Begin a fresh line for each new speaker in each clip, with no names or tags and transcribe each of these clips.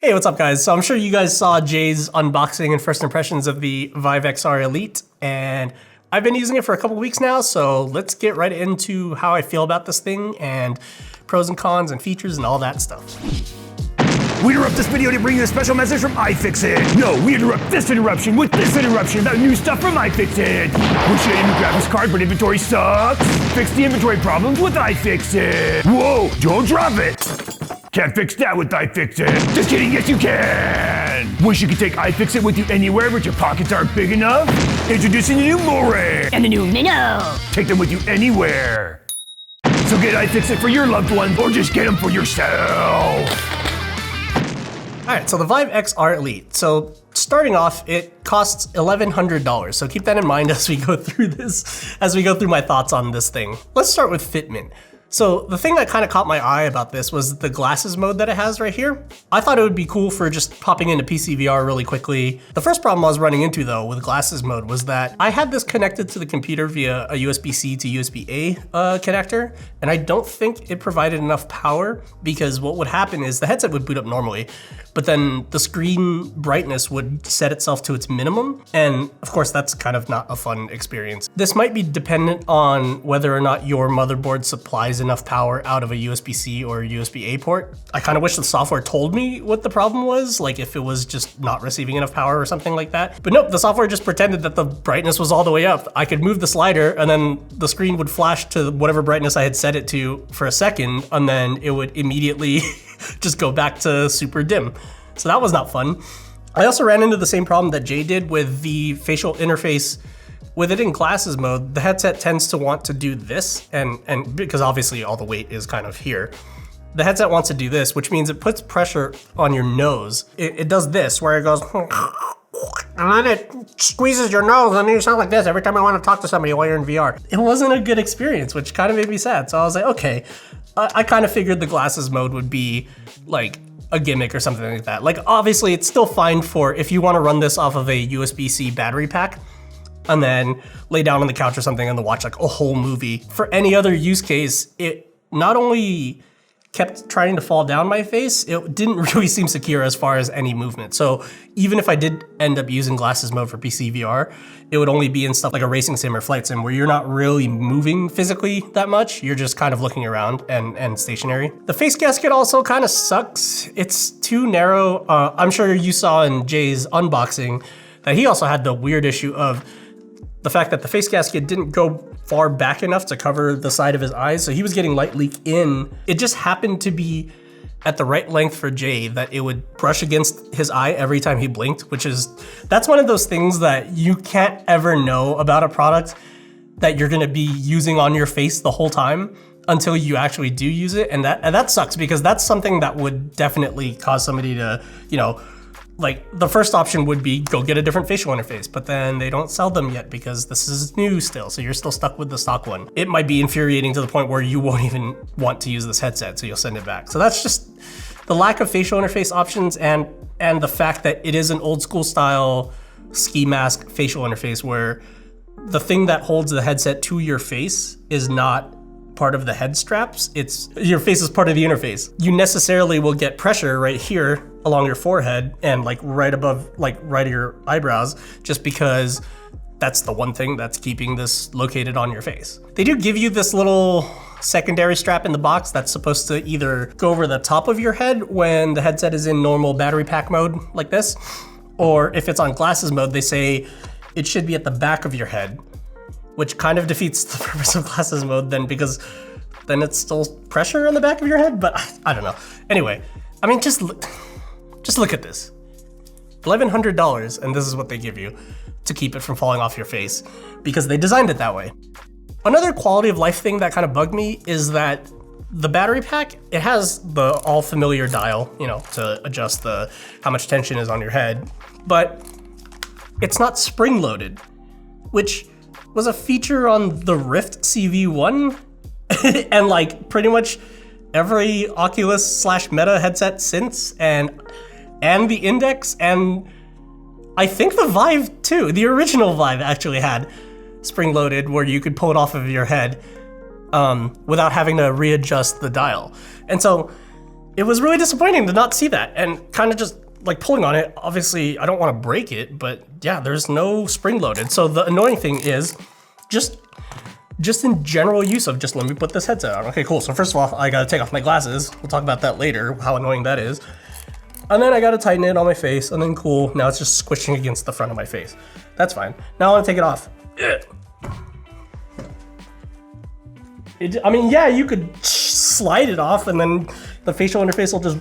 Hey, what's up guys? So I'm sure you guys saw Jay's unboxing and first impressions of the Vive XR Elite, and I've been using it for a couple weeks now, so let's get right into how I feel about this thing and pros and cons and features and all that stuff.
We interrupt this video to bring you a special message from iFixit. No, we interrupt this interruption with this interruption about new stuff from iFixit. Wish you had a new graphics card, but inventory sucks? Fix the inventory problems with iFixit. Whoa, don't drop it. Can't fix that with iFixit. Just kidding, yes you can. Wish you could take iFixit with you anywhere, but your pockets aren't big enough? Introducing the new More
and the new Minnow.
Take them with you anywhere. So get iFixit for your loved ones, or just get them for yourself.
All right, so the Vive XR Elite. So starting off, it costs $1,100. So keep that in mind as we go through this, as we go through my thoughts on this thing. Let's start with fitment. So the thing that kind of caught my eye about this was the glasses mode that it has right here. I thought it would be cool for just popping into PC VR really quickly. The first problem I was running into though with glasses mode was that I had this connected to the computer via a USB-C to USB-A connector, and I don't think it provided enough power, because what would happen is the headset would boot up normally, but then the screen brightness would set itself to its minimum. And of course, that's kind of not a fun experience. This might be dependent on whether or not your motherboard supplies enough power out of a USB-C or USB-A port. I kind of wish the software told me what the problem was, like if it was just not receiving enough power or something like that. But nope, the software just pretended that the brightness was all the way up. I could move the slider and then the screen would flash to whatever brightness I had set it to for a second, and then it would immediately just go back to super dim. So that was not fun. I also ran into the same problem that Jay did with the facial interface. With it in glasses mode, the headset tends to want to do this, and because obviously all the weight is kind of here, the headset wants to do this, which means it puts pressure on your nose. It does this, where it goes, and then it squeezes your nose, and you sound like this every time I want to talk to somebody while you're in VR. It wasn't a good experience, which kind of made me sad. So I was like, okay, I kind of figured the glasses mode would be like a gimmick or something like that. Like obviously it's still fine for if you want to run this off of a USB-C battery pack, and then lay down on the couch or something and then watch like a whole movie. For any other use case, it not only kept trying to fall down my face, it didn't really seem secure as far as any movement. So even if I did end up using glasses mode for PC VR, it would only be in stuff like a racing sim or flight sim where you're not really moving physically that much. You're just kind of looking around and stationary. The face gasket also kind of sucks. It's too narrow. I'm sure you saw in Jay's unboxing that he also had the weird issue of the fact that the face gasket didn't go far back enough to cover the side of his eyes, so he was getting light leak in. It just happened to be at the right length for Jay that it would brush against his eye every time he blinked, that's one of those things that you can't ever know about a product that you're gonna be using on your face the whole time until you actually do use it, and that sucks, because that's something that would definitely cause somebody to, like the first option would be go get a different facial interface, but then they don't sell them yet because this is new still, so you're still stuck with the stock one. It might be infuriating to the point where you won't even want to use this headset, so you'll send it back. So that's just the lack of facial interface options, and the fact that it is an old school style ski mask facial interface where the thing that holds the headset to your face is not part of the head straps. It's your face is part of the interface. You necessarily will get pressure right here along your forehead and like right above, like right of your eyebrows, just because that's the one thing that's keeping this located on your face. They do give you this little secondary strap in the box that's supposed to either go over the top of your head when the headset is in normal battery pack mode like this, or if it's on glasses mode, they say it should be at the back of your head, which kind of defeats the purpose of glasses mode then, because then it's still pressure on the back of your head, but I don't know. Anyway, I mean, just look at this. $1,100, and this is what they give you to keep it from falling off your face, because they designed it that way. Another quality of life thing that kind of bugged me is that the battery pack, it has the all familiar dial, to adjust how much tension is on your head, but it's not spring loaded, which was a feature on the Rift CV1 and like pretty much every Oculus / Meta headset since, and the Index, and I think the Vive too. The original Vive actually had spring loaded where you could pull it off of your head without having to readjust the dial. And so it was really disappointing to not see that, and kind of just like pulling on it. Obviously, I don't want to break it, but yeah, there's no spring loaded. So the annoying thing is just in general use of just let me put this headset on. Okay, cool. So first of all, I gotta take off my glasses. We'll talk about that later, how annoying that is. And then I gotta tighten it on my face, and then cool, now it's just squishing against the front of my face. That's fine. Now I wanna take it off. I mean, yeah, you could slide it off and then the facial interface will just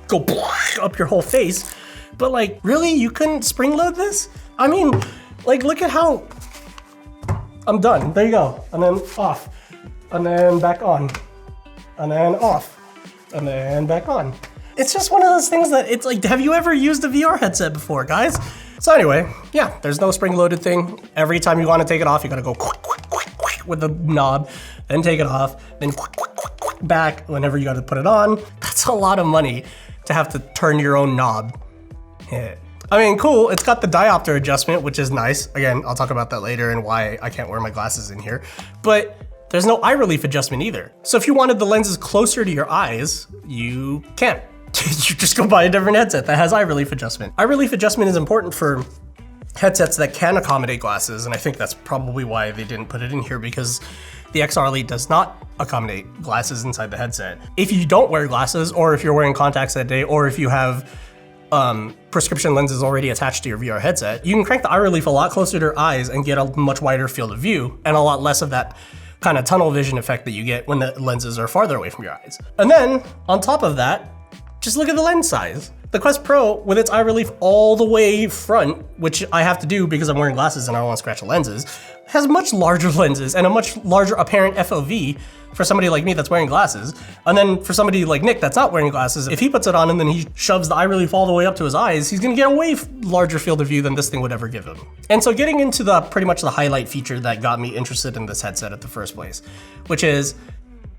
go up your whole face. But like, really, you couldn't spring load this? I mean, like, look at how, I'm done. There you go. And then off, and then back on, and then off, and then back on. It's just one of those things that it's like, have you ever used a VR headset before, guys? So anyway, yeah, there's no spring loaded thing. Every time you want to take it off, you gotta go quick, quick, quick, quick with the knob, then take it off, then quick, quick, quick, quick back whenever you gotta put it on. That's a lot of money to have to turn your own knob. Yeah. I mean, cool, it's got the diopter adjustment, which is nice. Again, I'll talk about that later and why I can't wear my glasses in here. But there's no eye relief adjustment either. So if you wanted the lenses closer to your eyes, you can't. You just go buy a different headset that has eye relief adjustment. Eye relief adjustment is important for headsets that can accommodate glasses, and I think that's probably why they didn't put it in here, because the XR Elite does not accommodate glasses inside the headset. If you don't wear glasses, or if you're wearing contacts that day, or if you have prescription lenses already attached to your VR headset, you can crank the eye relief a lot closer to your eyes and get a much wider field of view and a lot less of that kind of tunnel vision effect that you get when the lenses are farther away from your eyes. And then on top of that, just look at the lens size. The Quest Pro, with its eye relief all the way front, which I have to do because I'm wearing glasses and I don't want to scratch the lenses, has much larger lenses and a much larger apparent FOV for somebody like me that's wearing glasses. And then for somebody like Nick that's not wearing glasses, if he puts it on and then he shoves the eye relief all the way up to his eyes, he's gonna get a way larger field of view than this thing would ever give him. And so getting into the pretty much the highlight feature that got me interested in this headset at the first place, which is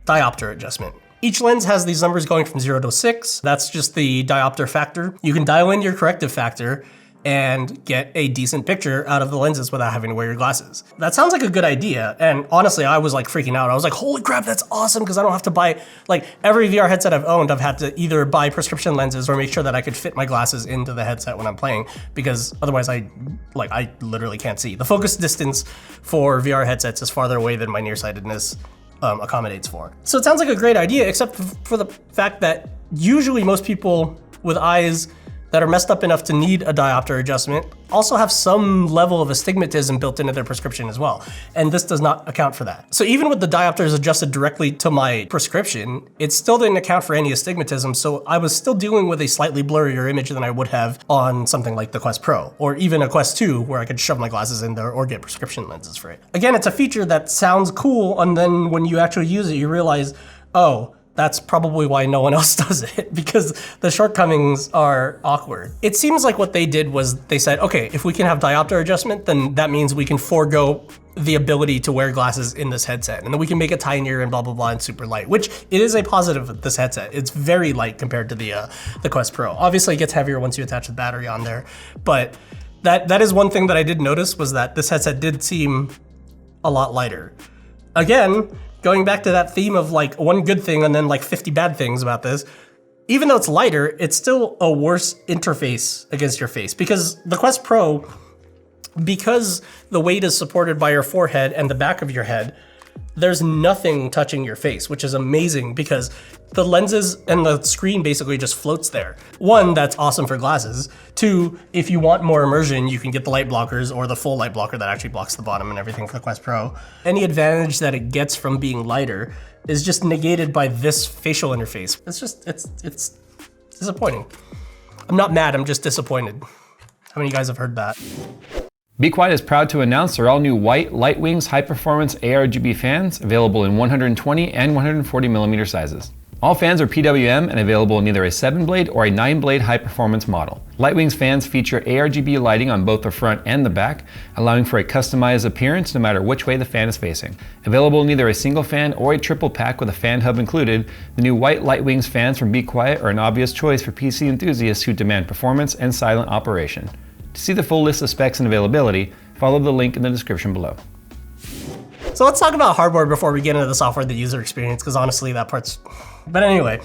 diopter adjustment. Each lens has these numbers going from 0 to 6. That's just the diopter factor. You can dial in your corrective factor and get a decent picture out of the lenses without having to wear your glasses. That sounds like a good idea. And honestly, I was like freaking out. I was like, holy crap, that's awesome, because I don't have to buy, like every VR headset I've owned, I've had to either buy prescription lenses or make sure that I could fit my glasses into the headset when I'm playing, because otherwise I literally can't see. The focus distance for VR headsets is farther away than my nearsightedness accommodates for. So it sounds like a great idea, except for the fact that usually most people with eyes that are messed up enough to need a diopter adjustment also have some level of astigmatism built into their prescription as well. And this does not account for that. So even with the diopters adjusted directly to my prescription, it still didn't account for any astigmatism. So I was still dealing with a slightly blurrier image than I would have on something like the Quest Pro, or even a Quest 2 where I could shove my glasses in there or get prescription lenses for it. Again, it's a feature that sounds cool, and then when you actually use it, you realize, oh, that's probably why no one else does it, because the shortcomings are awkward. It seems like what they did was they said, okay, if we can have diopter adjustment, then that means we can forego the ability to wear glasses in this headset, and then we can make it tinier and blah, blah, blah, and super light, which it is a positive of this headset. It's very light compared to the Quest Pro. Obviously it gets heavier once you attach the battery on there, but that is one thing that I did notice, was that this headset did seem a lot lighter. Again, going back to that theme of like one good thing and then like 50 bad things about this, even though it's lighter, it's still a worse interface against your face, because the Quest Pro, because the weight is supported by your forehead and the back of your head, there's nothing touching your face, which is amazing because the lenses and the screen basically just floats there. One, that's awesome for glasses. Two, if you want more immersion, you can get the light blockers or the full light blocker that actually blocks the bottom and everything for the Quest Pro. Any advantage that it gets from being lighter is just negated by this facial interface. It's disappointing. I'm not mad, I'm just disappointed. How many of you guys have heard that?
Be Quiet is proud to announce their all-new white Lightwings high-performance ARGB fans, available in 120 and 140 millimeter sizes. All fans are PWM and available in either a 7-blade or a 9-blade high-performance model. Lightwings fans feature ARGB lighting on both the front and the back, allowing for a customized appearance no matter which way the fan is facing. Available in either a single fan or a triple pack with a fan hub included, the new white Lightwings fans from Be Quiet are an obvious choice for PC enthusiasts who demand performance and silent operation. To see the full list of specs and availability, follow the link in the description below.
So let's talk about hardware before we get into the software, the user experience, because honestly that part's... But anyway,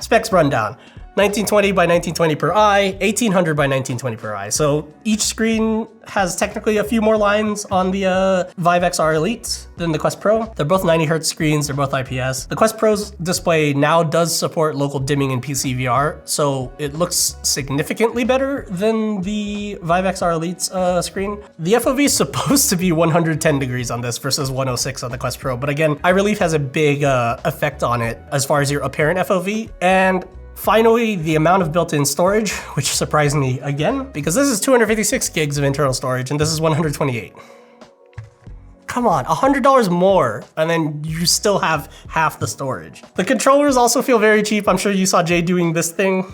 Specs rundown. 1920 by 1920 per eye, 1800 by 1920 per eye. So each screen has technically a few more lines on the Vive XR Elite than the Quest Pro. They're both 90 Hz screens, they're both IPS. The Quest Pro's display now does support local dimming in PC VR, so it looks significantly better than the Vive XR Elite's screen. The FOV is supposed to be 110 degrees on this versus 106 on the Quest Pro, but again, eye relief has a big effect on it as far as your apparent FOV. And finally, the amount of built-in storage, which surprised me again, because this is 256 gigs of internal storage and this is 128. Come on, $100 more, and then you still have half the storage. The controllers also feel very cheap. I'm sure you saw Jay doing this thing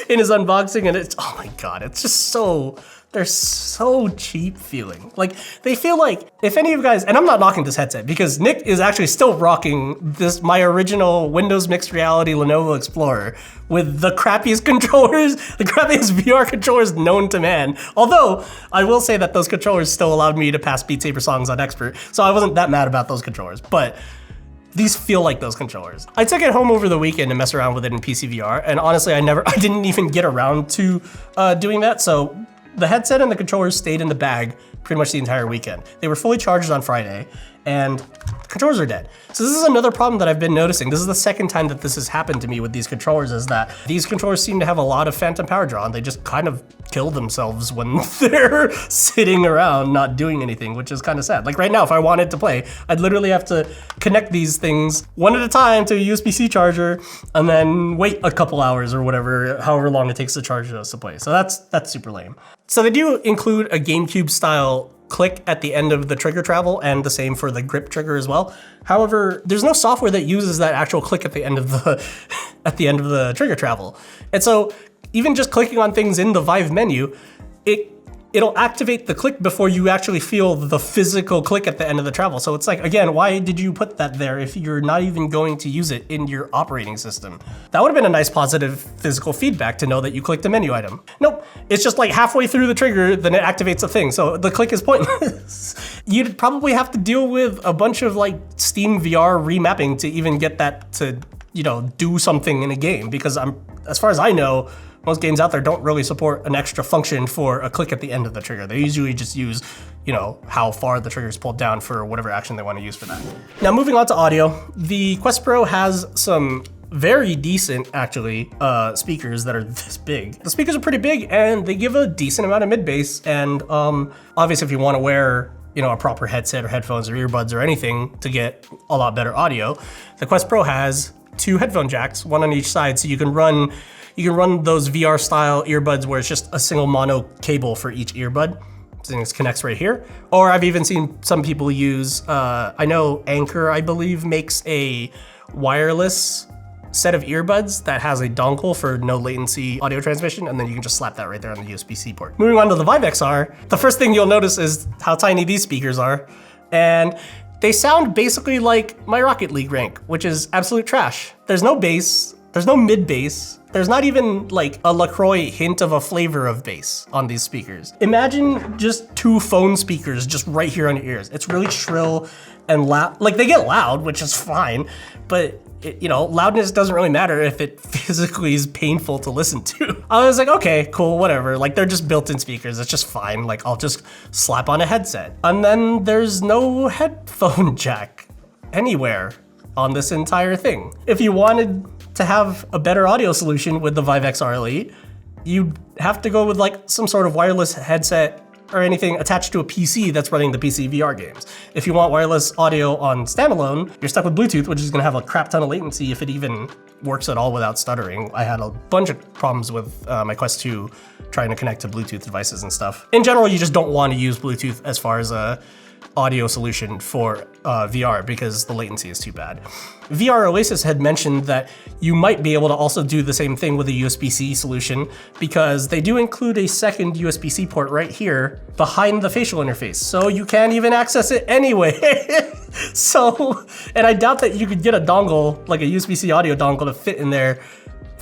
in his unboxing, and it's, oh my God, it's just so, they're so cheap feeling. Like, they feel like, if any of you guys, and I'm not knocking this headset because Nick is actually still rocking this, my original Windows Mixed Reality Lenovo Explorer with the crappiest controllers, the crappiest VR controllers known to man. Although, I will say that those controllers still allowed me to pass Beat Saber songs on Expert, so I wasn't that mad about those controllers, but these feel like those controllers. I took it home over the weekend to mess around with it in PC VR, and honestly, I didn't even get around to doing that, so the headset and the controllers stayed in the bag pretty much the entire weekend. They were fully charged on Friday, and the controllers are dead. So this is another problem that I've been noticing. This is the second time that this has happened to me with these controllers, is that these controllers seem to have a lot of phantom power draw, and they just kind of kill themselves when they're sitting around not doing anything, which is kind of sad. Like right now, if I wanted to play, I'd literally have to connect these things one at a time to a USB-C charger, and then wait a couple hours or whatever, however long it takes to charge those to play. So that's super lame. So they do include a GameCube style click at the end of the trigger travel, and the same for the grip trigger as well. However, there's no software that uses that actual click at the end of the trigger travel. And so even just clicking on things in the Vive menu, it'll activate the click before you actually feel the physical click at the end of the travel. So it's like, again, why did you put that there if you're not even going to use it in your operating system? That would have been a nice positive physical feedback to know that you clicked a menu item. Nope, it's just like halfway through the trigger, then it activates a thing. So the click is pointless. You'd probably have to deal with a bunch of like Steam VR remapping to even get that to, do something in a game, because as far as I know, most games out there don't really support an extra function for a click at the end of the trigger. They usually just use, how far the trigger is pulled down for whatever action they want to use for that. Now, moving on to audio, the Quest Pro has some very decent, actually, speakers that are this big. The speakers are pretty big, and they give a decent amount of mid-bass, and obviously if you want to wear a proper headset or headphones or earbuds or anything to get a lot better audio, the Quest Pro has 2 headphone jacks, one on each side, so you can run those VR style earbuds where it's just a single mono cable for each earbud. So it connects right here. Or I've even seen some people use, I know Anchor, I believe, makes a wireless set of earbuds that has a dongle for no latency audio transmission, and then you can just slap that right there on the USB-C port. Moving on to the Vive XR, the first thing you'll notice is how tiny these speakers are. And they sound basically like my Rocket League rank, which is absolute trash. There's no bass, there's no mid-bass, there's not even like a LaCroix hint of a flavor of bass on these speakers. Imagine just 2 phone speakers just right here on your ears. It's really shrill and loud. Like, they get loud, which is fine, but loudness doesn't really matter if it physically is painful to listen to. I was like, okay, cool, whatever. Like, they're just built-in speakers, it's just fine. Like, I'll just slap on a headset. And then there's no headphone jack anywhere on this entire thing. If you wanted to have a better audio solution with the Vive XR Elite, you'd have to go with like some sort of wireless headset or anything attached to a PC that's running the PC VR games. If you want wireless audio on standalone, you're stuck with Bluetooth, which is gonna have a crap ton of latency if it even works at all without stuttering. I had a bunch of problems with my Quest 2 trying to connect to Bluetooth devices and stuff. In general, you just don't want to use Bluetooth as far as a audio solution for VR because the latency is too bad. VR Oasis had mentioned that you might be able to also do the same thing with a USB-C solution, because they do include a second USB-C port right here behind the facial interface, so you can't even access it anyway. So, and I doubt that you could get a dongle, like a USB-C audio dongle, to fit in there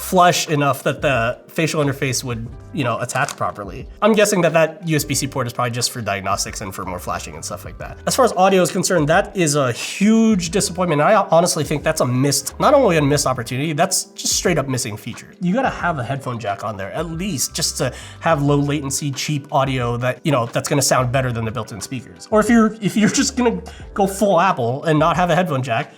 flush enough that the facial interface would, attach properly. I'm guessing that USB-C port is probably just for diagnostics and for more flashing and stuff like that. As far as audio is concerned, that is a huge disappointment. I honestly think that's not only a missed opportunity, that's just straight up missing feature. You gotta have a headphone jack on there, at least just to have low latency, cheap audio that, that's gonna sound better than the built-in speakers. Or if you're just gonna go full Apple and not have a headphone jack,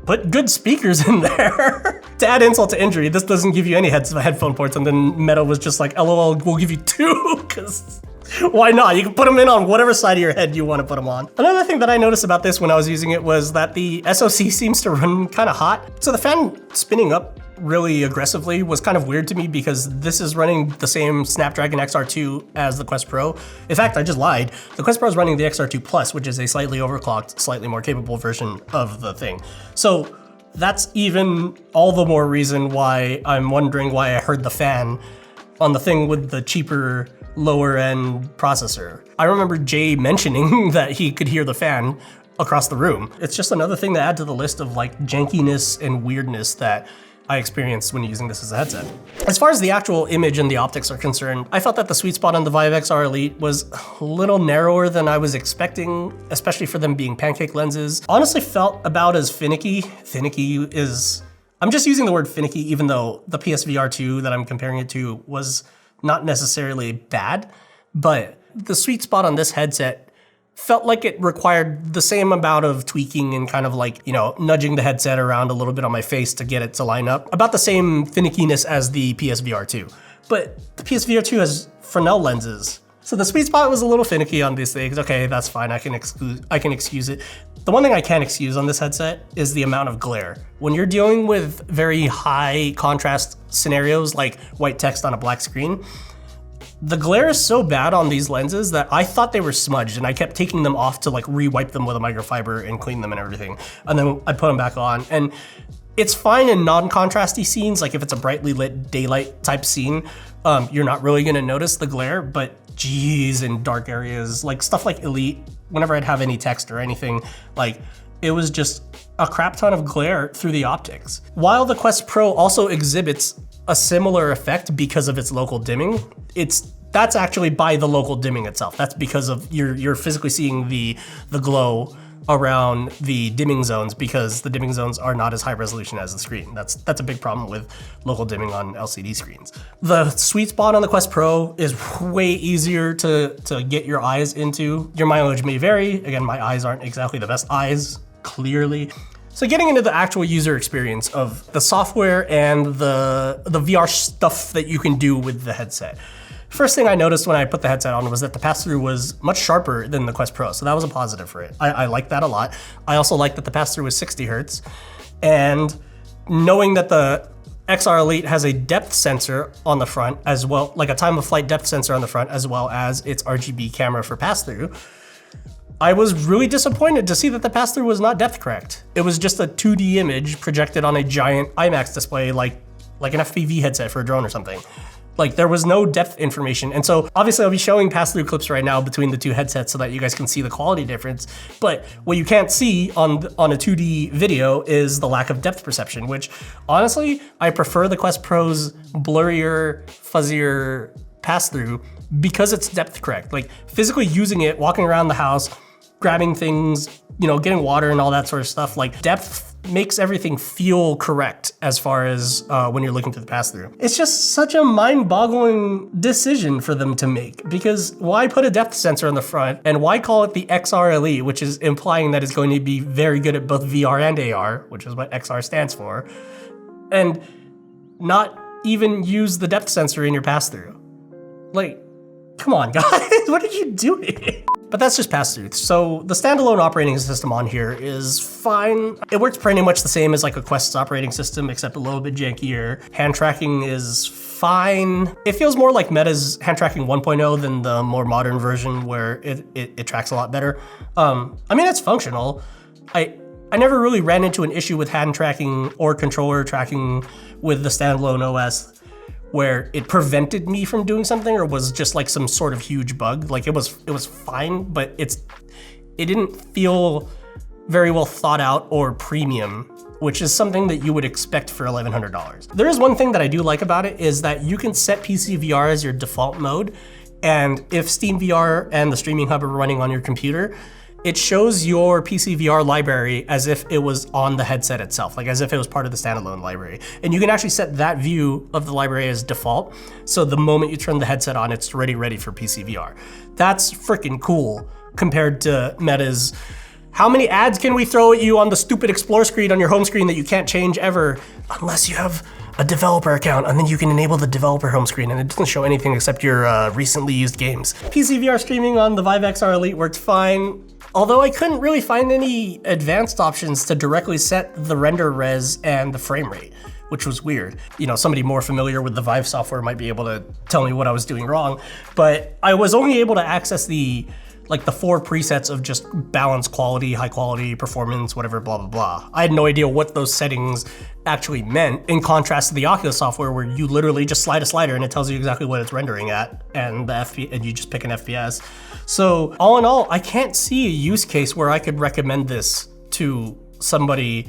put good speakers in there. To add insult to injury, this doesn't give you any headphone ports, and then Meta was just like, LOL, we'll give you 2, because why not? You can put them in on whatever side of your head you want to put them on. Another thing that I noticed about this when I was using it was that the SoC seems to run kind of hot. So the fan spinning up really aggressively was kind of weird to me because this is running the same Snapdragon XR2 as the Quest Pro. In fact, I just lied. The Quest Pro is running the XR2 Plus, which is a slightly overclocked, slightly more capable version of the thing. So that's even all the more reason why I'm wondering why I heard the fan on the thing with the cheaper, lower end processor. I remember Jay mentioning that he could hear the fan across the room. It's just another thing to add to the list of like jankiness and weirdness that I experienced when using this as a headset. As far as the actual image and the optics are concerned, I felt that the sweet spot on the Vive XR Elite was a little narrower than I was expecting, especially for them being pancake lenses. Honestly felt about as finicky. I'm just using the word finicky even though the PSVR 2 that I'm comparing it to was not necessarily bad, but the sweet spot on this headset felt like it required the same amount of tweaking and kind of like, nudging the headset around a little bit on my face to get it to line up. About the same finickiness as the PSVR 2. But the PSVR 2 has Fresnel lenses. So the sweet spot was a little finicky on these things. Okay, that's fine, I can excuse it. The one thing I can't excuse on this headset is the amount of glare. When you're dealing with very high contrast scenarios like white text on a black screen, the glare is so bad on these lenses that I thought they were smudged and I kept taking them off to like re-wipe them with a microfiber and clean them and everything. And then I put them back on. And it's fine in non-contrasty scenes, like if it's a brightly lit daylight type scene, you're not really gonna notice the glare, but geez, in dark areas, like stuff like Elite, whenever I'd have any text or anything, like it was just a crap ton of glare through the optics. While the Quest Pro also exhibits a similar effect because of its local dimming, that's actually by the local dimming itself. That's because of you're physically seeing the glow around the dimming zones because the dimming zones are not as high resolution as the screen. That's a big problem with local dimming on LCD screens. The sweet spot on the Quest Pro is way easier to get your eyes into. Your mileage may vary. Again, my eyes aren't exactly the best eyes, clearly. So getting into the actual user experience of the software and the VR stuff that you can do with the headset. First thing I noticed when I put the headset on was that the pass-through was much sharper than the Quest Pro, so that was a positive for it. I like that a lot. I also like that the pass-through was 60 Hertz, and knowing that the XR Elite has a depth sensor on the front as well, like a time of flight depth sensor on the front, as well as its RGB camera for pass-through, I was really disappointed to see that the pass-through was not depth correct. It was just a 2D image projected on a giant IMAX display like an FPV headset for a drone or something. Like there was no depth information. And so obviously I'll be showing pass-through clips right now between the two headsets so that you guys can see the quality difference. But what you can't see on a 2D video is the lack of depth perception, which honestly, I prefer the Quest Pro's blurrier, fuzzier pass-through because it's depth correct. Like physically using it, walking around the house, grabbing things, getting water and all that sort of stuff, like depth makes everything feel correct as far as when you're looking through the pass-through. It's just such a mind-boggling decision for them to make because why put a depth sensor on the front and why call it the XR Elite, which is implying that it's going to be very good at both VR and AR, which is what XR stands for, and not even use the depth sensor in your pass-through. Like, come on guys, what are you doing? But that's just pass-through. So the standalone operating system on here is fine. It works pretty much the same as like a Quest's operating system, except a little bit jankier. Hand tracking is fine. It feels more like Meta's hand tracking 1.0 than the more modern version where it tracks a lot better. I mean, it's functional. I never really ran into an issue with hand tracking or controller tracking with the standalone OS where it prevented me from doing something or was just like some sort of huge bug. Like it was fine, but it didn't feel very well thought out or premium which is something that you would expect for $1,100. There is one thing that I do like about it is that you can set PC VR as your default mode, and if Steam VR and the Streaming Hub are running on your computer, it shows your PC VR library as if it was on the headset itself, like as if it was part of the standalone library. And you can actually set that view of the library as default, so the moment you turn the headset on, it's already ready for PC VR. That's freaking cool compared to Meta's, how many ads can we throw at you on the stupid Explore screen on your home screen that you can't change ever, unless you have a developer account, and then you can enable the developer home screen and it doesn't show anything except your recently used games. PC VR streaming on the Vive XR Elite worked fine, although I couldn't really find any advanced options to directly set the render res and the frame rate, which was weird. You know, somebody more familiar with the Vive software might be able to tell me what I was doing wrong, but I was only able to access the 4 presets of just balance, quality, high quality, performance, whatever, blah, blah, blah. I had no idea what those settings actually meant, in contrast to the Oculus software where you literally just slide a slider and it tells you exactly what it's rendering at, and and you just pick an FPS. So all in all, I can't see a use case where I could recommend this to somebody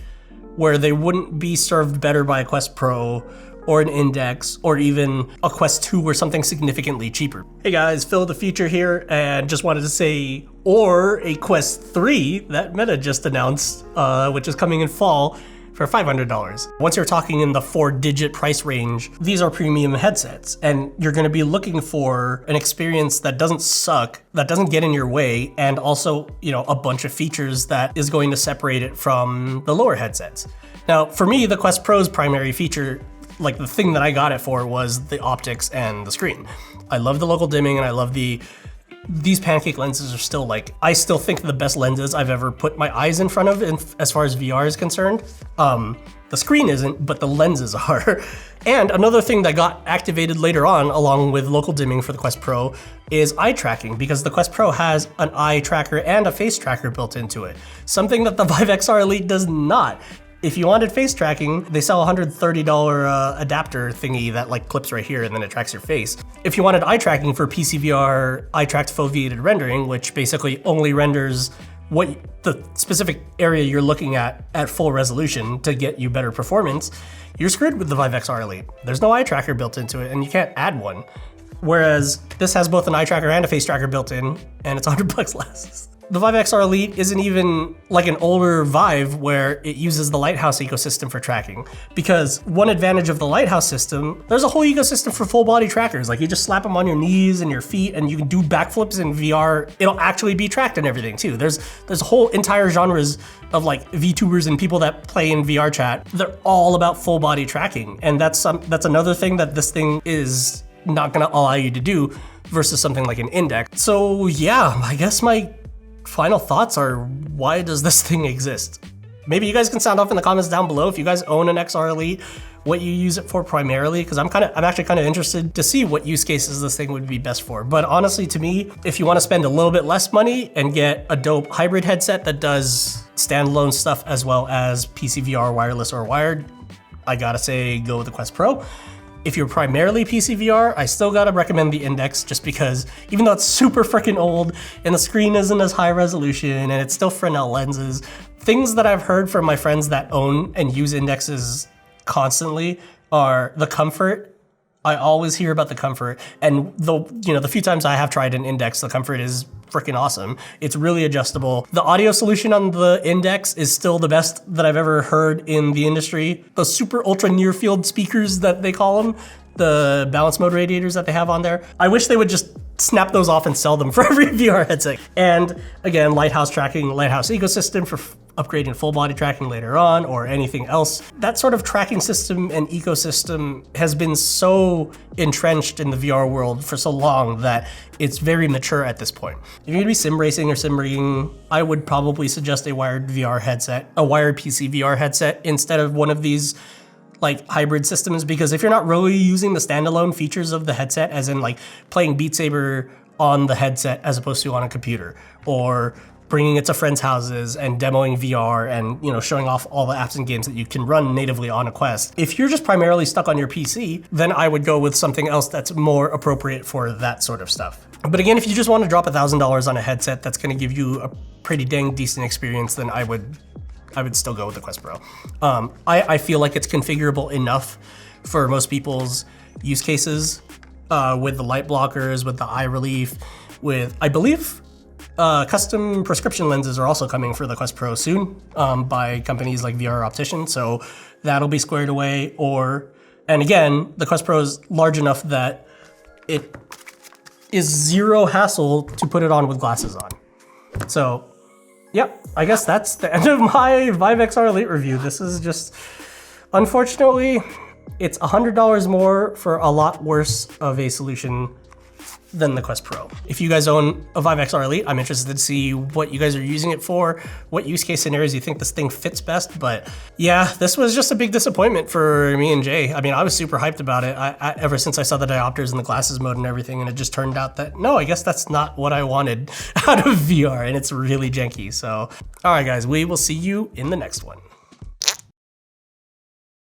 where they wouldn't be served better by a Quest Pro or an Index, or even a Quest 2 or something significantly cheaper. Hey guys, Phil the Future here, and just wanted to say, or a Quest 3 that Meta just announced, which is coming in fall for $500. Once you're talking in the 4-digit price range, these are premium headsets, and you're gonna be looking for an experience that doesn't suck, that doesn't get in your way, and also, you know, a bunch of features that is going to separate it from the lower headsets. Now, for me, the Quest Pro's primary feature, like the thing that I got it for, was the optics and the screen. I love the local dimming, and I love these pancake lenses are still I still think the best lenses I've ever put my eyes in front of as far as VR is concerned. The screen isn't, but the lenses are. And another thing that got activated later on, along with local dimming for the Quest Pro, is eye tracking, because the Quest Pro has an eye tracker and a face tracker built into it, something that the Vive XR Elite does not. If you wanted face tracking, they sell a $130 adapter thingy that clips right here and then it tracks your face. If you wanted eye tracking for PCVR eye tracked foveated rendering, which basically only renders what the specific area you're looking at full resolution to get you better performance, you're screwed with the Vive XR Elite. There's no eye tracker built into it and you can't add one. Whereas this has both an eye tracker and a face tracker built in, and it's $100 less. The Vive XR Elite isn't even like an older Vive where it uses the Lighthouse ecosystem for tracking, because one advantage of the Lighthouse system, there's a whole ecosystem for full body trackers. Like, you just slap them on your knees and your feet and you can do backflips in VR. It'll actually be tracked and everything too. There's whole entire genres of VTubers and people that play in VR chat. They're all about full body tracking, and that's another thing that this thing is not gonna allow you to do versus something like an Index. So yeah, I guess my final thoughts are, why does this thing exist? Maybe you guys can sound off in the comments down below if you guys own an XR Elite, what you use it for primarily, because I'm actually kind of interested to see what use cases this thing would be best for. But honestly, to me, if you want to spend a little bit less money and get a dope hybrid headset that does standalone stuff as well as PC VR wireless or wired, I gotta say, go with the Quest Pro. If you're primarily PC VR, I still gotta recommend the Index, just because even though it's super freaking old and the screen isn't as high resolution and it's still Fresnel lenses, things that I've heard from my friends that own and use Indexes constantly are the comfort. I always hear about the comfort, and the few times I have tried an Index, the comfort is freaking awesome. It's really adjustable. The audio solution on the Index is still the best that I've ever heard in the industry. Those super ultra near field speakers that they call them, the balance mode radiators that they have on there, I wish they would just snap those off and sell them for every VR headset. And again, Lighthouse tracking, Lighthouse ecosystem for upgrading full body tracking later on, or anything else. That sort of tracking system and ecosystem has been so entrenched in the VR world for so long that it's very mature at this point. If you're gonna be sim racing or sim rigging, I would probably suggest a wired VR headset, a wired PC VR headset, instead of one of these hybrid systems, because if you're not really using the standalone features of the headset, as in playing Beat Saber on the headset as opposed to on a computer, or bringing it to friends' houses and demoing VR and showing off all the apps and games that you can run natively on a Quest. If you're just primarily stuck on your PC, then I would go with something else that's more appropriate for that sort of stuff. But again, if you just want to drop $1,000 on a headset that's going to give you a pretty dang decent experience, then I would I would still go with the Quest Pro. I feel like it's configurable enough for most people's use cases with the light blockers, with the eye relief, with, I believe, custom prescription lenses are also coming for the Quest Pro soon by companies like VR Optician, so that'll be squared away. And again, the Quest Pro is large enough that it is zero hassle to put it on with glasses on. So, yep, I guess that's the end of my Vive XR Elite review. This is just, unfortunately, it's $100 more for a lot worse of a solution than the Quest Pro. If you guys own a Vive XR Elite, I'm interested to see what you guys are using it for, what use case scenarios you think this thing fits best. But yeah, this was just a big disappointment for me and Jay. I mean, I was super hyped about it ever since I saw the diopters and the glasses mode and everything, and it just turned out that, no, I guess that's not what I wanted out of VR, and it's really janky. So, all right, guys, we will see you in the next one.